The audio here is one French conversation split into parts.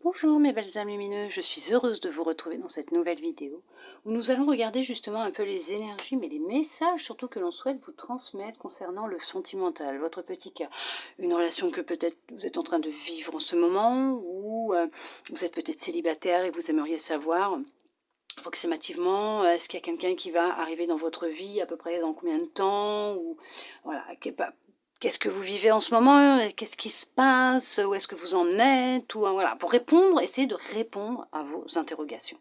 Bonjour mes belles âmes lumineuses, je suis heureuse de vous retrouver dans cette nouvelle vidéo où nous allons regarder justement un peu les énergies, mais les messages surtout que l'on souhaite vous transmettre concernant le sentimental, votre petit cœur. Une relation que peut-être vous êtes en train de vivre en ce moment ou vous êtes peut-être célibataire et vous aimeriez savoir approximativement, est-ce qu'il y a quelqu'un qui va arriver dans votre vie à peu près dans combien de temps ou voilà, qu'est-ce que vous vivez en ce moment? Qu'est-ce qui se passe? Où est-ce que vous en êtes? Ou voilà, pour répondre, essayez de répondre à vos interrogations.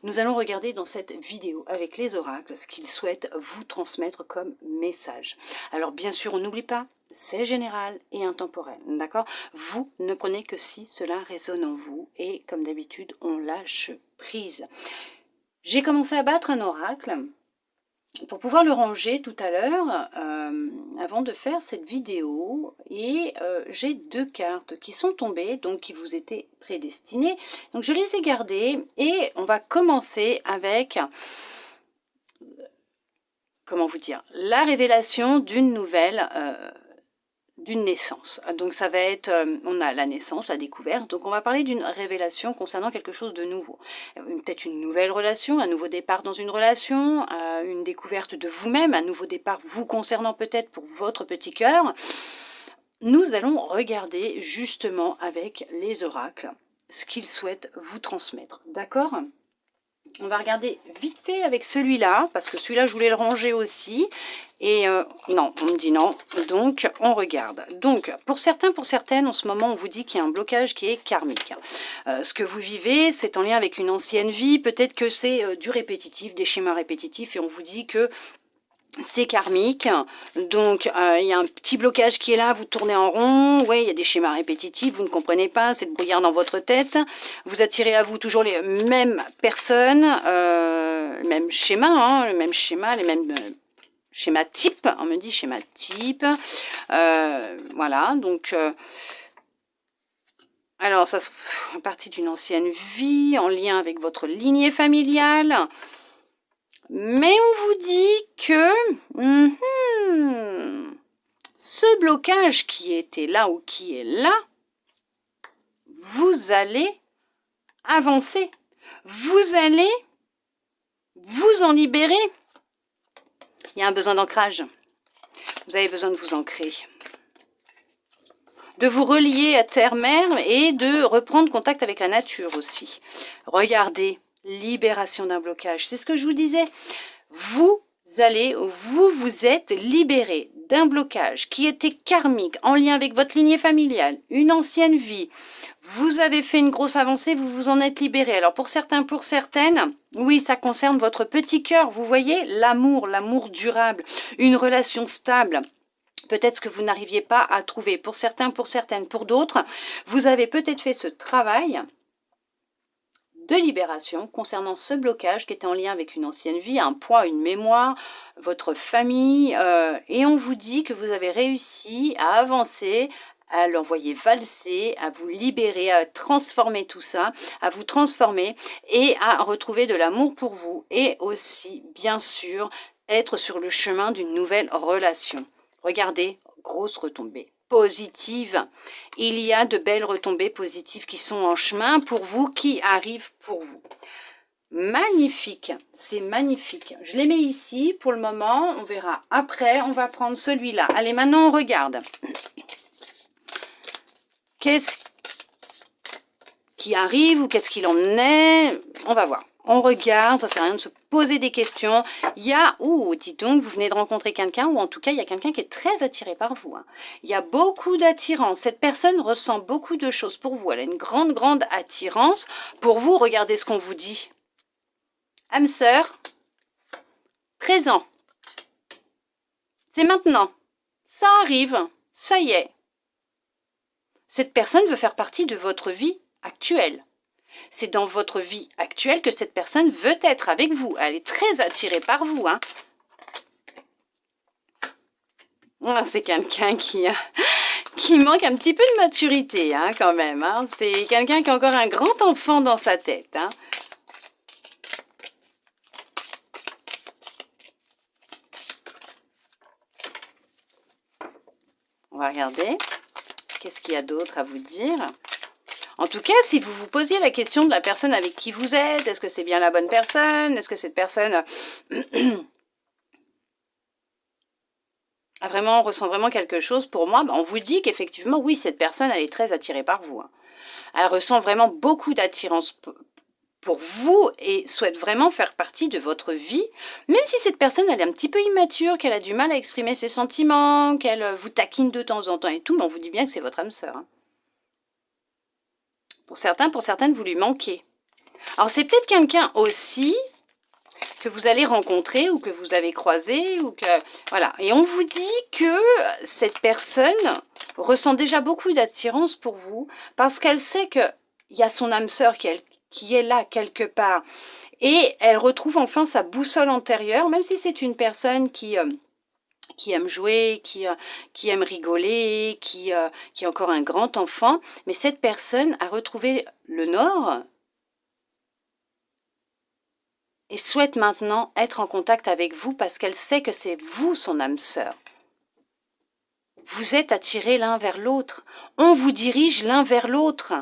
Nous allons regarder dans cette vidéo avec les oracles ce qu'ils souhaitent vous transmettre comme message. Alors bien sûr, on n'oublie pas, c'est général et intemporel, d'accord? Vous ne prenez que si cela résonne en vous et comme d'habitude, on lâche prise. J'ai commencé à battre un oracle pour pouvoir le ranger tout à l'heure, avant de faire cette vidéo, et j'ai deux cartes qui sont tombées, donc qui vous étaient prédestinées. Donc je les ai gardées et on va commencer avec, comment vous dire, la révélation d'une nouvelle, d'une naissance. Donc ça va être, on a la naissance, la découverte, donc on va parler d'une révélation concernant quelque chose de nouveau. Peut-être une nouvelle relation, un nouveau départ dans une relation, une découverte de vous-même, un nouveau départ vous concernant peut-être pour votre petit cœur. Nous allons regarder justement avec les oracles ce qu'ils souhaitent vous transmettre, d'accord ? On va regarder vite fait avec celui-là, parce que celui-là, je voulais le ranger aussi. Et non, on me dit non, donc on regarde. Donc, pour certains, pour certaines, en ce moment, on vous dit qu'il y a un blocage qui est karmique. Ce que vous vivez, c'est en lien avec une ancienne vie. Peut-être que c'est du répétitif, des schémas répétitifs, et on vous dit que c'est karmique, donc il y a un petit blocage qui est là, vous tournez en rond, ouais, il y a des schémas répétitifs, vous ne comprenez pas, c'est le brouillard dans votre tête, vous attirez à vous toujours les mêmes personnes, le même schéma, hein, le même schéma, les mêmes schémas types, on me dit schéma type, voilà, donc alors ça fait partie d'une ancienne vie, en lien avec votre lignée familiale. Mais on vous dit que ce blocage qui était là ou qui est là, vous allez avancer. Vous allez vous en libérer. Il y a un besoin d'ancrage. Vous avez besoin de vous ancrer. De vous relier à terre-mère et de reprendre contact avec la nature aussi. Regardez, libération d'un blocage. C'est ce que je vous disais. Vous vous êtes libéré d'un blocage qui était karmique, en lien avec votre lignée familiale, une ancienne vie. Vous avez fait une grosse avancée, vous vous en êtes libéré. Alors pour certains, pour certaines, oui, ça concerne votre petit cœur. Vous voyez, l'amour durable, une relation stable. Peut-être ce que vous n'arriviez pas à trouver. Pour certains, pour certaines, pour d'autres, vous avez peut-être fait ce travail de libération concernant ce blocage qui était en lien avec une ancienne vie, un poids, une mémoire, votre famille, et on vous dit que vous avez réussi à avancer, à l'envoyer valser, à vous libérer, à transformer tout ça, à vous transformer et à retrouver de l'amour pour vous et aussi, bien sûr, être sur le chemin d'une nouvelle relation. Regardez, grosse retombée positive. Il y a de belles retombées positives qui sont en chemin pour vous, qui arrivent pour vous. Magnifique, c'est magnifique. Je les mets ici pour le moment, on verra après. On va prendre celui-là. Allez, maintenant on regarde. Qu'est-ce qui arrive ou qu'est-ce qu'il en est? On va voir. On regarde, ça sert à rien de se poser des questions. Il y a, dis donc, vous venez de rencontrer quelqu'un, ou en tout cas, il y a quelqu'un qui est très attiré par vous. Hein. Il y a beaucoup d'attirance. Cette personne ressent beaucoup de choses pour vous. Elle a une grande, grande attirance. Pour vous, regardez ce qu'on vous dit. Âme sœur, présent. C'est maintenant. Ça arrive. Ça y est. Cette personne veut faire partie de votre vie actuelle. C'est dans votre vie actuelle que cette personne veut être avec vous. Elle est très attirée par vous. Hein. C'est quelqu'un qui manque un petit peu de maturité, hein, quand même. Hein. C'est quelqu'un qui a encore un grand enfant dans sa tête. Hein. On va regarder. Qu'est-ce qu'il y a d'autre à vous dire? En tout cas, si vous vous posiez la question de la personne avec qui vous êtes, est-ce que c'est bien la bonne personne? Est-ce que cette personne ressent vraiment quelque chose pour moi? On vous dit qu'effectivement, oui, cette personne, elle est très attirée par vous. Hein. Elle ressent vraiment beaucoup d'attirance pour vous et souhaite vraiment faire partie de votre vie, même si cette personne elle est un petit peu immature, qu'elle a du mal à exprimer ses sentiments, qu'elle vous taquine de temps en temps et tout, mais on vous dit bien que c'est votre âme sœur. Hein. Pour certains, pour certaines, vous lui manquez. Alors c'est peut-être quelqu'un aussi que vous allez rencontrer ou que vous avez croisé ou que voilà. Et on vous dit que cette personne ressent déjà beaucoup d'attirance pour vous parce qu'elle sait que il y a son âme sœur qui est là quelque part et elle retrouve enfin sa boussole antérieure, même si c'est une personne qui aime jouer, qui aime rigoler, qui est encore un grand enfant, mais cette personne a retrouvé le nord et souhaite maintenant être en contact avec vous parce qu'elle sait que c'est vous son âme sœur. Vous êtes attirés l'un vers l'autre. On vous dirige l'un vers l'autre.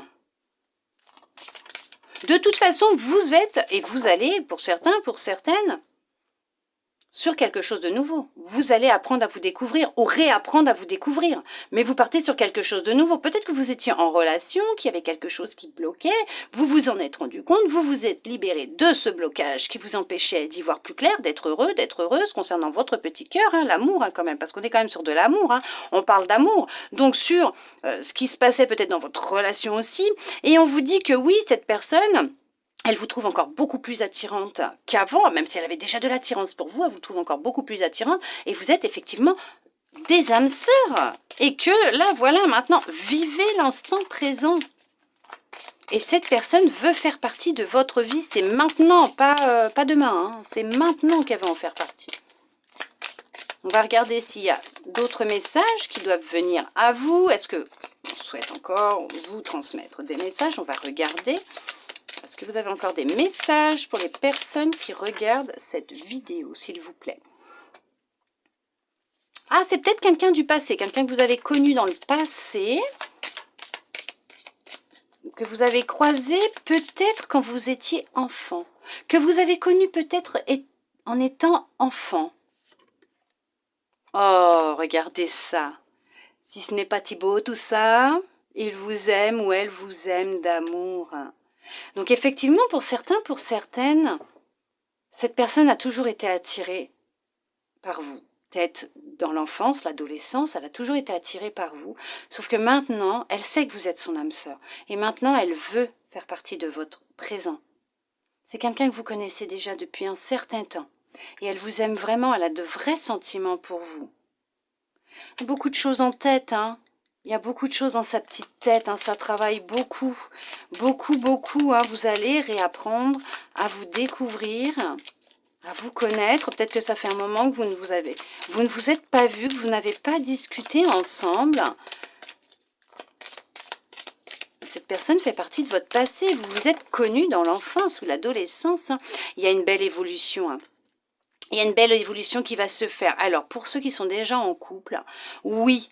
De toute façon, vous êtes et vous allez, pour certains, pour certaines, sur quelque chose de nouveau. Vous allez apprendre à vous découvrir ou réapprendre à vous découvrir. Mais vous partez sur quelque chose de nouveau. Peut-être que vous étiez en relation, qu'il y avait quelque chose qui bloquait, vous vous en êtes rendu compte, vous vous êtes libéré de ce blocage qui vous empêchait d'y voir plus clair, d'être heureux, d'être heureuse concernant votre petit cœur, hein, l'amour hein, quand même, parce qu'on est quand même sur de l'amour, hein, on parle d'amour. Donc sur ce qui se passait peut-être dans votre relation aussi. Et on vous dit que oui, cette personne... elle vous trouve encore beaucoup plus attirante qu'avant, même si elle avait déjà de l'attirance pour vous, elle vous trouve encore beaucoup plus attirante, et vous êtes effectivement des âmes sœurs. Et que là, voilà, maintenant, vivez l'instant présent. Et cette personne veut faire partie de votre vie, c'est maintenant, pas demain, hein. C'est maintenant qu'elle va en faire partie. On va regarder s'il y a d'autres messages qui doivent venir à vous. Est-ce que on souhaite encore vous transmettre des messages? On va regarder. Est-ce que vous avez encore des messages pour les personnes qui regardent cette vidéo, s'il vous plaît? Ah, c'est peut-être quelqu'un du passé, quelqu'un que vous avez connu dans le passé, que vous avez croisé peut-être quand vous étiez enfant, que vous avez connu peut-être en étant enfant. Oh, regardez ça. Si ce n'est pas Thibaut, tout ça, il vous aime ou elle vous aime d'amour. Donc effectivement, pour certains, pour certaines, cette personne a toujours été attirée par vous. Peut-être dans l'enfance, l'adolescence, elle a toujours été attirée par vous. Sauf que maintenant, elle sait que vous êtes son âme sœur. Et maintenant, elle veut faire partie de votre présent. C'est quelqu'un que vous connaissez déjà depuis un certain temps. Et elle vous aime vraiment, elle a de vrais sentiments pour vous. Beaucoup de choses en tête, hein. Il y a beaucoup de choses dans sa petite tête, hein, ça travaille beaucoup, beaucoup, hein, vous allez réapprendre à vous découvrir, à vous connaître. Peut-être que ça fait un moment que vous ne vous êtes pas vus, que vous n'avez pas discuté ensemble. Cette personne fait partie de votre passé, vous vous êtes connus dans l'enfance ou l'adolescence. Hein. Il y a une belle évolution, hein. Il y a une belle évolution qui va se faire. Alors, pour ceux qui sont déjà en couple, oui.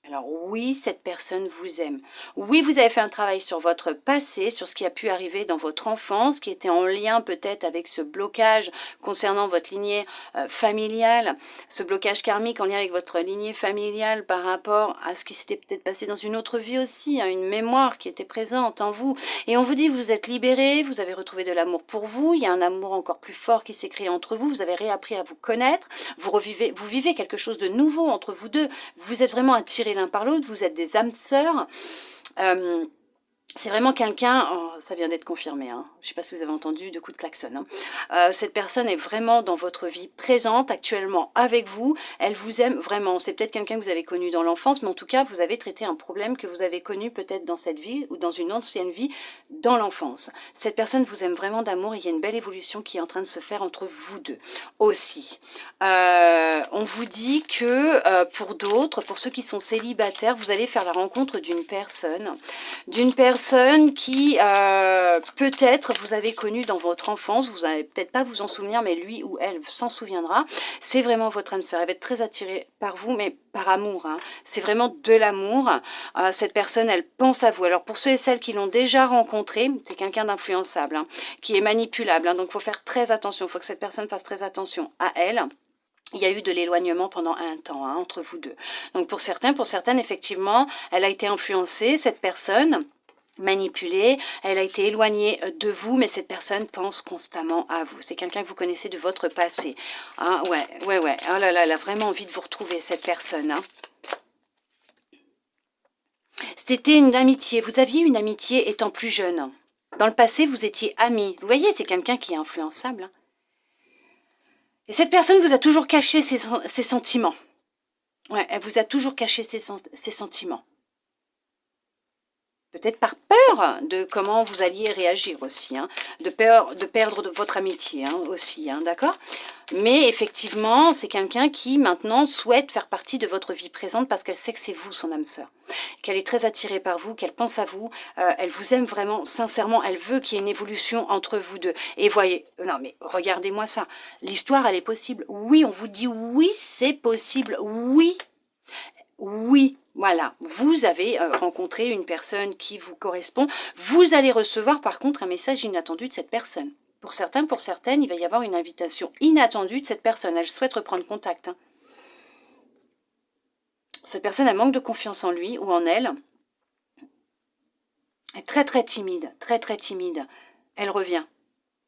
Alors oui, cette personne vous aime. Oui, vous avez fait un travail sur votre passé, sur ce qui a pu arriver dans votre enfance, qui était en lien peut-être avec ce blocage concernant votre lignée familiale, ce blocage karmique en lien avec votre lignée familiale par rapport à ce qui s'était peut-être passé dans une autre vie aussi, hein, une mémoire qui était présente en vous. Et on vous dit, vous êtes libérés, vous avez retrouvé de l'amour pour vous, il y a un amour encore plus fort qui s'est créé entre vous, vous avez réappris à vous connaître, vous vivez quelque chose de nouveau entre vous deux, vous êtes vraiment attirés l'un par l'autre, vous êtes des âmes sœurs. C'est vraiment quelqu'un, oh, ça vient d'être confirmé, hein. Je ne sais pas si vous avez entendu de coups de klaxon. Hein. Cette personne est vraiment dans votre vie présente, actuellement avec vous, elle vous aime vraiment. C'est peut-être quelqu'un que vous avez connu dans l'enfance, mais en tout cas, vous avez traité un problème que vous avez connu peut-être dans cette vie ou dans une ancienne vie dans l'enfance. Cette personne vous aime vraiment d'amour et il y a une belle évolution qui est en train de se faire entre vous deux aussi. On vous dit que pour d'autres, pour ceux qui sont célibataires, vous allez faire la rencontre d'une personne personne qui, peut-être, vous avez connu dans votre enfance, vous n'allez peut-être pas vous en souvenir, mais lui ou elle s'en souviendra. C'est vraiment votre âme sœur. Elle va être très attirée par vous, mais par amour. Hein. C'est vraiment de l'amour. Cette personne, elle pense à vous. Alors, pour ceux et celles qui l'ont déjà rencontré, c'est quelqu'un d'influençable, hein, qui est manipulable. Hein, donc, il faut faire très attention. Il faut que cette personne fasse très attention à elle. Il y a eu de l'éloignement pendant un temps hein, entre vous deux. Donc pour certains, pour certaines, effectivement, elle a été influencée, cette personne, manipulée, elle a été éloignée de vous, mais cette personne pense constamment à vous. C'est quelqu'un que vous connaissez de votre passé. Hein, ouais. Oh là là, elle a vraiment envie de vous retrouver, cette personne. Hein. C'était une amitié. Vous aviez une amitié étant plus jeune. Dans le passé, vous étiez amis. Vous voyez, c'est quelqu'un qui est influençable. Hein. Et cette personne vous a toujours caché ses sentiments. Ouais, elle vous a toujours caché ses sentiments. Peut-être par peur de comment vous alliez réagir aussi. Hein, de peur de perdre votre amitié hein, aussi, hein, d'accord? Mais effectivement, c'est quelqu'un qui maintenant souhaite faire partie de votre vie présente parce qu'elle sait que c'est vous, son âme sœur. Qu'elle est très attirée par vous, qu'elle pense à vous. Elle vous aime vraiment sincèrement. Elle veut qu'il y ait une évolution entre vous deux. Et voyez, non mais regardez-moi ça. L'histoire, elle est possible. Oui, on vous dit oui, c'est possible. Oui. Oui, voilà, vous avez rencontré une personne qui vous correspond. Vous allez recevoir par contre un message inattendu de cette personne. Pour certains, pour certaines, il va y avoir une invitation inattendue de cette personne. Elle souhaite reprendre contact. Hein. Cette personne, elle manque de confiance en lui ou en elle. Elle est très très timide, très très timide. Elle revient.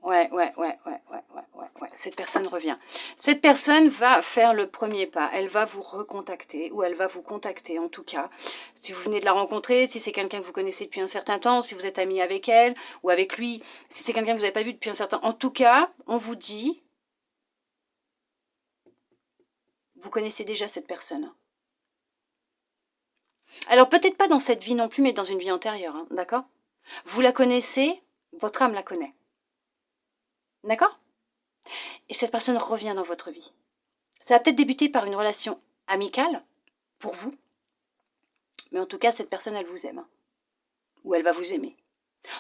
Ouais. Cette personne revient. Cette personne va faire le premier pas. Elle va vous recontacter, ou elle va vous contacter en tout cas. Si vous venez de la rencontrer, si c'est quelqu'un que vous connaissez depuis un certain temps, si vous êtes ami avec elle ou avec lui, si c'est quelqu'un que vous n'avez pas vu depuis un certain temps. En tout cas, on vous dit, vous connaissez déjà cette personne. Alors peut-être pas dans cette vie non plus, mais dans une vie antérieure, hein, d'accord? Vous la connaissez, votre âme la connaît. D'accord? Et cette personne revient dans votre vie. Ça va peut-être débuter par une relation amicale, pour vous. Mais en tout cas, cette personne, elle vous aime. Ou elle va vous aimer.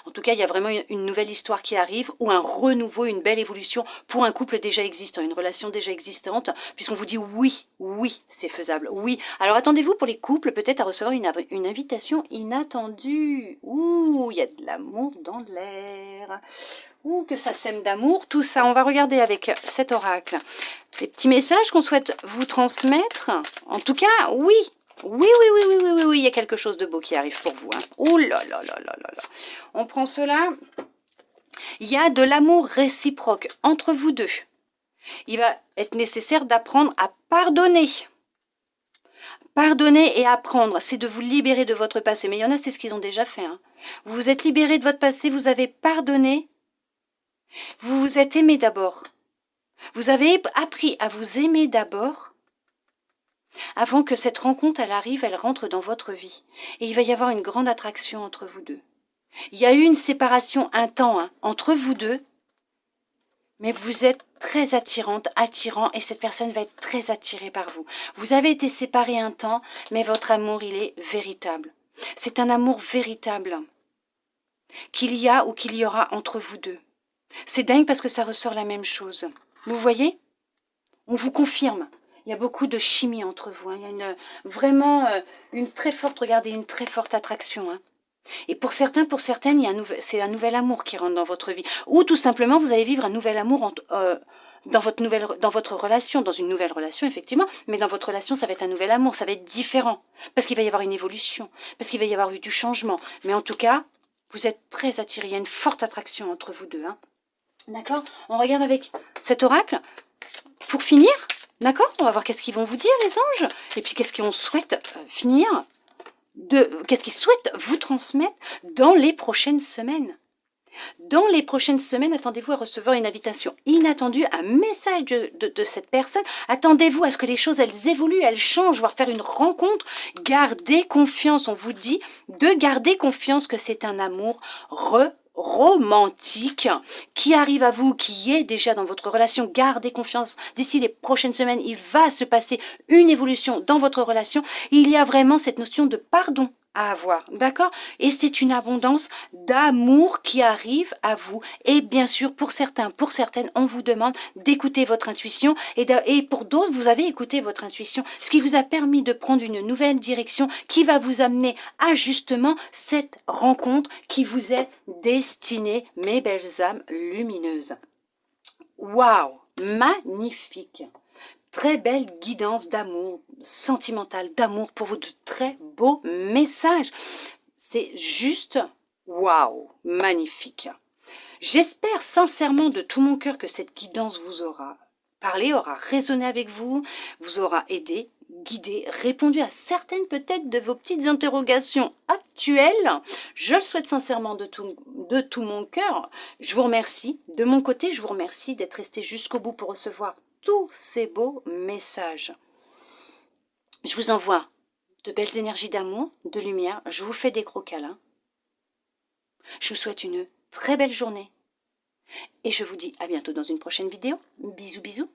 En tout cas, il y a vraiment une nouvelle histoire qui arrive, ou un renouveau, une belle évolution pour un couple déjà existant, une relation déjà existante, puisqu'on vous dit oui, c'est faisable, oui. Alors attendez-vous pour les couples peut-être à recevoir une invitation inattendue. Ouh, il y a de l'amour dans l'air. Ouh, que ça sème d'amour, tout ça. On va regarder avec cet oracle les petits messages qu'on souhaite vous transmettre. En tout cas, oui, il y a quelque chose de beau qui arrive pour vous. Hein. Ouh là là. On prend cela. Il y a de l'amour réciproque entre vous deux. Il va être nécessaire d'apprendre à pardonner. Pardonner et apprendre, c'est de vous libérer de votre passé. Mais il y en a, c'est ce qu'ils ont déjà fait. Hein. Vous vous êtes libéré de votre passé, vous avez pardonné. Vous vous êtes aimé d'abord. Vous avez appris à vous aimer d'abord avant que cette rencontre, elle arrive, elle rentre dans votre vie. Et il va y avoir une grande attraction entre vous deux. Il y a eu une séparation un temps hein, entre vous deux, mais vous êtes très attirant, et cette personne va être très attirée par vous. Vous avez été séparés un temps, mais votre amour, il est véritable. C'est un amour véritable qu'il y a ou qu'il y aura entre vous deux. C'est dingue parce que ça ressort la même chose. Vous voyez? On vous confirme. Il y a beaucoup de chimie entre vous. Hein. Il y a vraiment une très forte, regardez, une très forte attraction. Hein. Et pour certains, pour certaines, c'est un nouvel amour qui rentre dans votre vie. Ou tout simplement, vous allez vivre un nouvel amour dans votre relation, dans une nouvelle relation, effectivement. Mais dans votre relation, ça va être un nouvel amour, ça va être différent. Parce qu'il va y avoir une évolution, parce qu'il va y avoir eu du changement. Mais en tout cas, vous êtes très attirés. Il y a une forte attraction entre vous deux. Hein. D'accord? On regarde avec cet oracle. Pour finir, d'accord? On va voir qu'est-ce qu'ils vont vous dire, les anges. Et puis, qu'est-ce qu'on souhaite finir qu'est-ce qu'ils souhaitent vous transmettre dans les prochaines semaines. Dans les prochaines semaines, attendez-vous à recevoir une invitation inattendue, un message de cette personne. Attendez-vous à ce que les choses, elles évoluent, elles changent, voire faire une rencontre. Gardez confiance, on vous dit de garder confiance que c'est un amour romantique qui arrive à vous, qui est déjà dans votre relation. Gardez confiance. D'ici les prochaines semaines, il va se passer une évolution dans votre relation. Il y a vraiment cette notion de pardon à avoir, d'accord? Et c'est une abondance d'amour qui arrive à vous. Et bien sûr, pour certains, pour certaines, on vous demande d'écouter votre intuition. Et pour d'autres, vous avez écouté votre intuition, ce qui vous a permis de prendre une nouvelle direction qui va vous amener à justement cette rencontre qui vous est destinée, mes belles âmes lumineuses. Waouh! Magnifique! Très belle guidance d'amour, sentimentale, d'amour pour vous, de très beaux messages. C'est juste, waouh, magnifique. J'espère sincèrement de tout mon cœur que cette guidance vous aura parlé, aura résonné avec vous, vous aura aidé, guidé, répondu à certaines peut-être de vos petites interrogations actuelles. Je le souhaite sincèrement de tout mon cœur. Je vous remercie. De mon côté, je vous remercie d'être resté jusqu'au bout pour recevoir tous ces beaux messages. Je vous envoie de belles énergies d'amour, de lumière. Je vous fais des gros câlins. Je vous souhaite une très belle journée. Et je vous dis à bientôt dans une prochaine vidéo. Bisous, bisous.